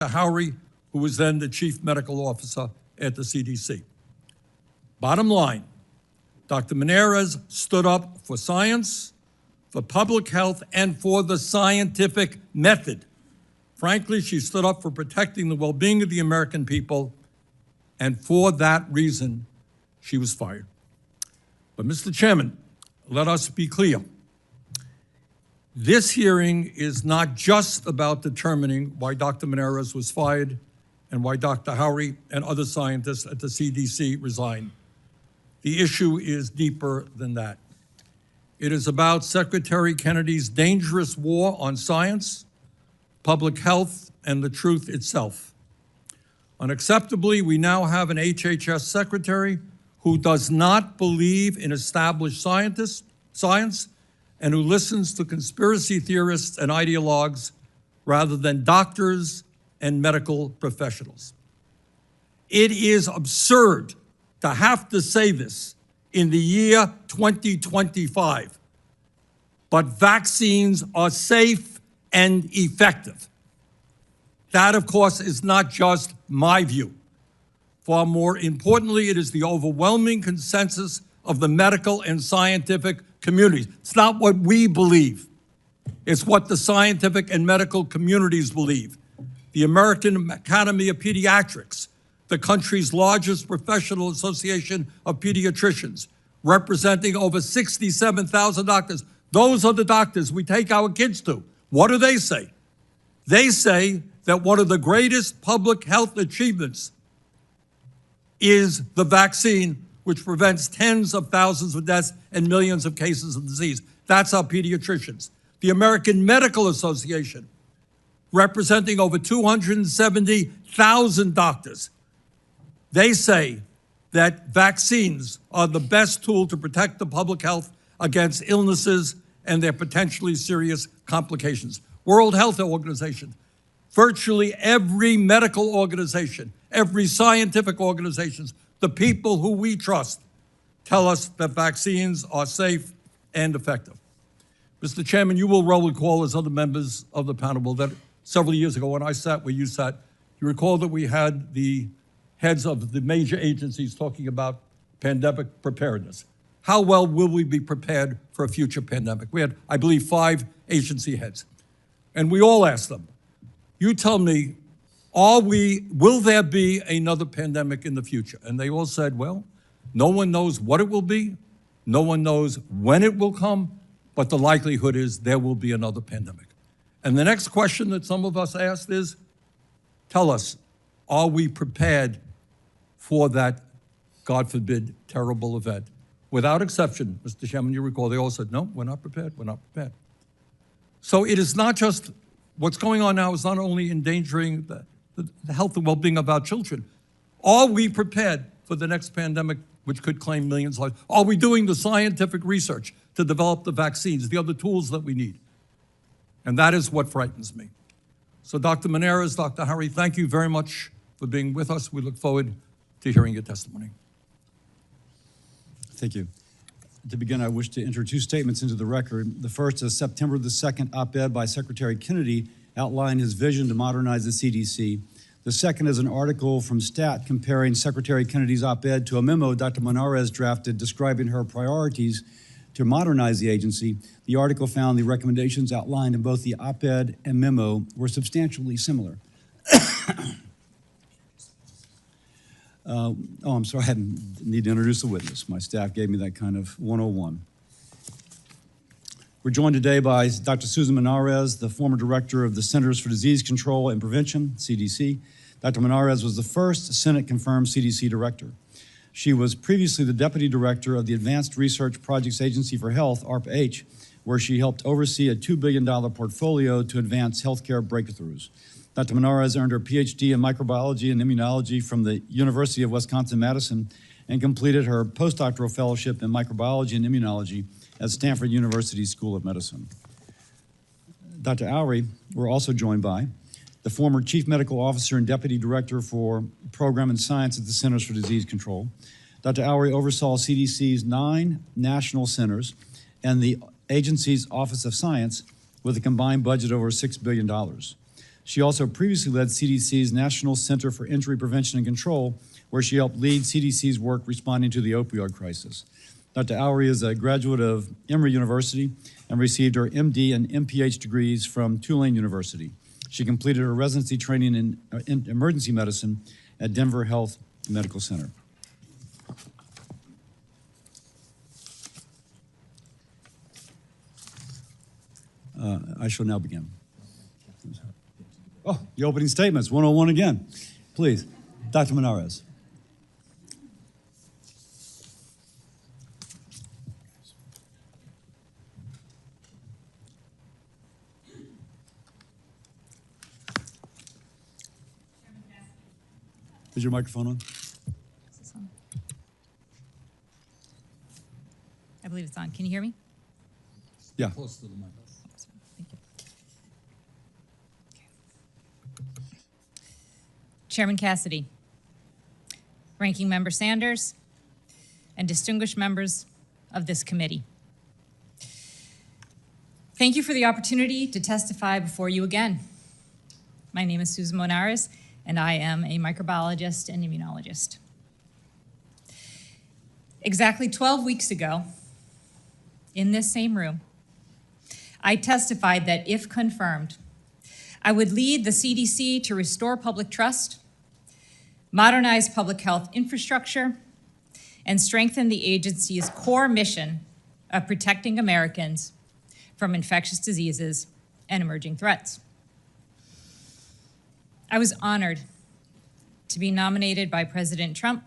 Howery, who was then the chief medical officer at the CDC. Bottom line, Dr. Monarez stood up for science, for public health, and for the scientific method. Frankly, she stood up for protecting the well-being of the American people, and for that reason, she was fired. But Mr. Chairman, let us be clear. This hearing is not just about determining why Dr. Monarez was fired and why Dr. Howery and other scientists at the CDC resigned. The issue is deeper than that. It is about Secretary Kennedy's dangerous war on science, public health, and the truth itself. Unacceptably, we now have an HHS secretary who does not believe in established science and who listens to conspiracy theorists and ideologues rather than doctors and medical professionals. It is absurd to have to say this in the year 2025, but vaccines are safe and effective. That, of course, is not just my view. Far more importantly, it is the overwhelming consensus of the medical and scientific communities. It's not what we believe. It's what the scientific and medical communities believe. The American Academy of Pediatrics, the country's largest professional association of pediatricians, representing over 67,000 doctors. Those are the doctors we take our kids to. What do they say? They say that one of the greatest public health achievements is the vaccine, which prevents tens of thousands of deaths and millions of cases of disease. That's our pediatricians. The American Medical Association, representing over 270,000 doctors, they say that vaccines are the best tool to protect the public health against illnesses and their potentially serious complications. World Health Organization, virtually every medical organization, every scientific organization, the people who we trust tell us that vaccines are safe and effective. Mr. Chairman, you will well recall, as other members of the panel, that several years ago when I sat where you sat, you recall that we had the heads of the major agencies talking about pandemic preparedness. How well will we be prepared for a future pandemic? We had, I believe, 5 agency heads. And we all asked them, you tell me, will there be another pandemic in the future? And they all said, well, no one knows what it will be, no one knows when it will come, but the likelihood is there will be another pandemic. And the next question that some of us asked is, tell us, are we prepared for that, God forbid, terrible event? Without exception, Mr. Chairman, you recall, they all said, no, we're not prepared, we're not prepared. So it is not just, what's going on now is not only endangering the health and well-being of our children. Are we prepared for the next pandemic, which could claim millions of lives? Are we doing the scientific research to develop the vaccines, the other tools that we need? And that is what frightens me. So Dr. Monarez, Dr. Howery, thank you very much for being with us. We look forward to hearing your testimony. Thank you. To begin, I wish to enter 2 statements into the record. The first is September the 2nd op-ed by Secretary Kennedy outlined his vision to modernize the CDC. The second is an article from STAT comparing Secretary Kennedy's op-ed to a memo Dr. Monarez drafted describing her priorities to modernize the agency. The article found the recommendations outlined in both the op-ed and memo were substantially similar. I'm sorry, I need to introduce the witness. My staff gave me that kind of 101. We're joined today by Dr. Susan Monarez, the former director of the Centers for Disease Control and Prevention, CDC. Dr. Monarez was the first Senate-confirmed CDC director. She was previously the deputy director of the Advanced Research Projects Agency for Health, ARPA-H, where she helped oversee a $2 billion portfolio to advance healthcare breakthroughs. Dr. Monarez earned her PhD in microbiology and immunology from the University of Wisconsin-Madison and completed her postdoctoral fellowship in microbiology and immunology at Stanford University School of Medicine. Dr. Howery, we're also joined by the former Chief Medical Officer and Deputy Director for Program and Science at the Centers for Disease Control. Dr. Howery oversaw CDC's 9 national centers and the agency's Office of Science with a combined budget over $6 billion. She also previously led CDC's National Center for Injury Prevention and Control, where she helped lead CDC's work responding to the opioid crisis. Dr. Oury is a graduate of Emory University and received her MD and MPH degrees from Tulane University. She completed her residency training in emergency medicine at Denver Health Medical Center. I shall now begin. Oh, the opening statements, 101 again. Please, Dr. Monarez. Is your microphone on? Is this on? I believe it's on. Can you hear me? Yeah. Close to the mic. Thank you. Okay. Chairman Cassidy, Ranking Member Sanders, and distinguished members of this committee. Thank you for the opportunity to testify before you again. My name is Susan Monarez, and I am a microbiologist and immunologist. Exactly 12 weeks ago, in this same room, I testified that if confirmed, I would lead the CDC to restore public trust, modernize public health infrastructure, and strengthen the agency's core mission of protecting Americans from infectious diseases and emerging threats. I was honored to be nominated by President Trump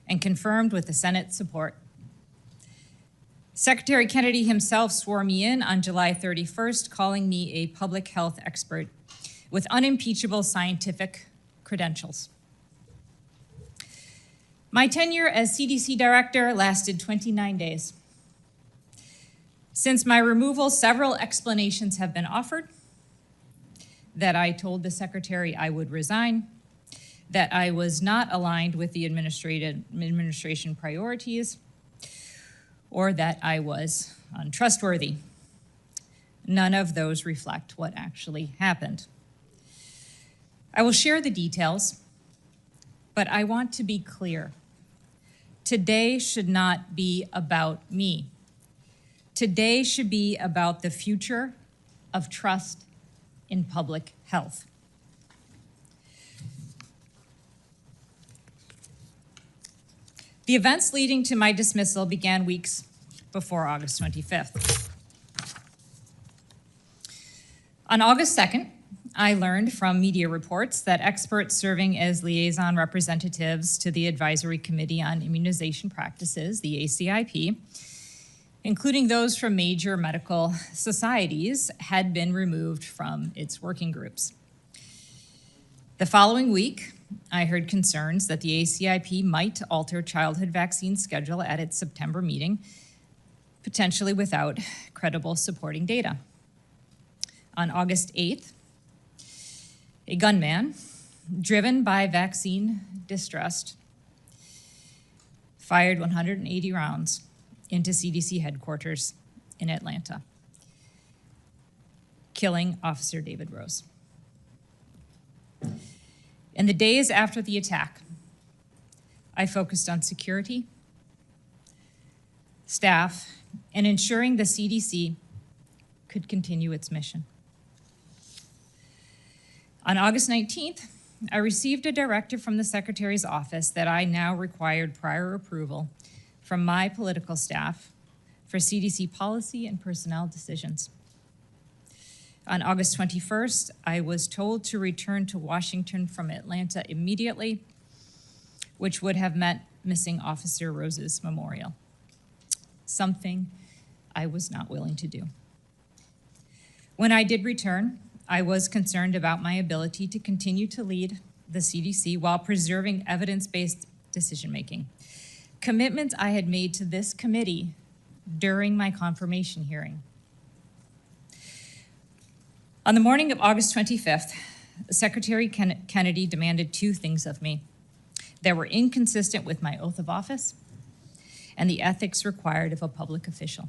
and confirmed with the Senate support. Secretary Kennedy himself swore me in on July 31st, calling me a public health expert with unimpeachable scientific credentials. My tenure as CDC director lasted 29 days. Since my removal, several explanations have been offered: that I told the secretary I would resign, that I was not aligned with the administration priorities, or that I was untrustworthy. None of those reflect what actually happened. I will share the details, but I want to be clear. Today should not be about me. Today should be about the future of trust in public health. The events leading to my dismissal began weeks before August 25th. On August 2nd, I learned from media reports that experts serving as liaison representatives to the Advisory Committee on Immunization Practices, the ACIP, including those from major medical societies, had been removed from its working groups. The following week, I heard concerns that the ACIP might alter childhood vaccine schedule at its September meeting, potentially without credible supporting data. On August 8th, a gunman, driven by vaccine distrust, fired 180 rounds into CDC headquarters in Atlanta, killing Officer David Rose. In the days after the attack, I focused on security, staff, and ensuring the CDC could continue its mission. On August 19th, I received a directive from the Secretary's office that I now required prior approval from my political staff for CDC policy and personnel decisions. On August 21st, I was told to return to Washington from Atlanta immediately, which would have meant missing Officer Rose's memorial, something I was not willing to do. When I did return, I was concerned about my ability to continue to lead the CDC while preserving evidence-based decision-making, commitments I had made to this committee during my confirmation hearing. On the morning of August 25th, Secretary Kennedy demanded two things of me that were inconsistent with my oath of office and the ethics required of a public official.